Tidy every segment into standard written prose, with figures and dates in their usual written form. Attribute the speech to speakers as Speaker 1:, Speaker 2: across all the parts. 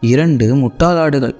Speaker 1: 2 முட்டாளாடுகள்.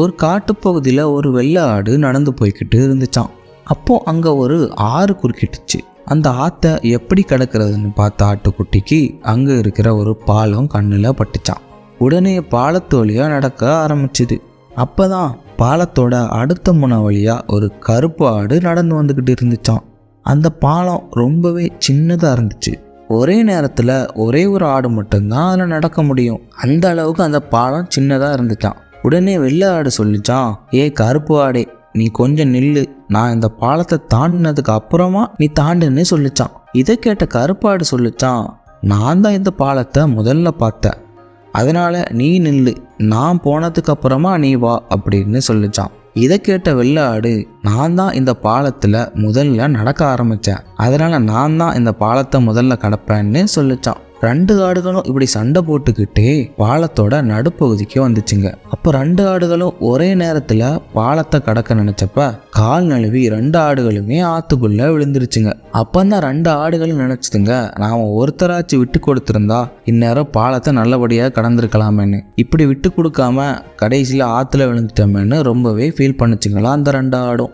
Speaker 1: ஒரு காட்டுப்பகுதியில் ஒரு வெள்ளை ஆடு நடந்து போய்கிட்டு இருந்துச்சான். அப்போ அங்கே ஒரு ஆறு குறுக்கிட்டுச்சு. அந்த ஆற்றை எப்படி கிடக்கிறதுன்னு பார்த்த ஆட்டுக்குட்டிக்கு அங்கே இருக்கிற ஒரு பாலம் கண்ணில் பட்டுச்சான். உடனே பாலத்து வழியாக நடக்க ஆரம்பிச்சுது. அப்போ தான் பாலத்தோட அடுத்த முனை வழியாக ஒரு கருப்பு ஆடு நடந்து வந்துக்கிட்டு இருந்துச்சான். அந்த பாலம் ரொம்பவே சின்னதாக இருந்துச்சு. ஒரே நேரத்தில் ஒரே ஒரு ஆடு மட்டும்தான் அதில் நடக்க முடியும். அந்த அளவுக்கு அந்த பாலம் சின்னதாக இருந்துச்சான். உடனே வெள்ளை ஆடு சொல்லிச்சான், ஏ கருப்பு ஆடே, நீ கொஞ்சம் நில்லு, நான் இந்த பாலத்தை தாண்டினதுக்கு அப்புறமா நீ தாண்டுன்னு சொல்லிச்சான். இதை கேட்ட கருப்பாடு சொல்லிச்சான், நான் தான் இந்த பாலத்தை முதல்ல பார்த்தேன், அதனால நீ நில்லு, நான் போனதுக்கு அப்புறமா நீ வா அப்படின்னு சொல்லிச்சான். இதை கேட்ட வெள்ளை ஆடு, நான் தான் இந்த பாலத்தில் முதல்ல நடக்க ஆரம்பித்தேன், அதனால நான் தான் இந்த பாலத்தை முதல்ல கடப்பேன்னு சொல்லிச்சான். 2 ஆடுகளும் இப்படி சண்டை போட்டுக்கிட்டே பாலத்தோட நடுப்பகுதிக்கு வந்துச்சுங்க. அப்போ 2 ஆடுகளும் ஒரே நேரத்தில் பாலத்தை கடக்க நினைச்சப்ப கால் நழுவி 2 ஆடுகளுமே ஆத்துக்குள்ள விழுந்துருச்சுங்க. அப்பந்தான் 2 ஆடுகளும் நினைச்சுதுங்க, நாம ஒருத்தராச்சு விட்டு கொடுத்துருந்தா இந்நேரம் பாலத்தை நல்லபடியாக கடந்திருக்கலாமேன்னு. இப்படி விட்டு கொடுக்காம கடைசியில் ஆற்றுல விழுந்துட்டோமேன்னு ரொம்பவே ஃபீல் பண்ணுச்சுங்களா அந்த 2 ஆடும்.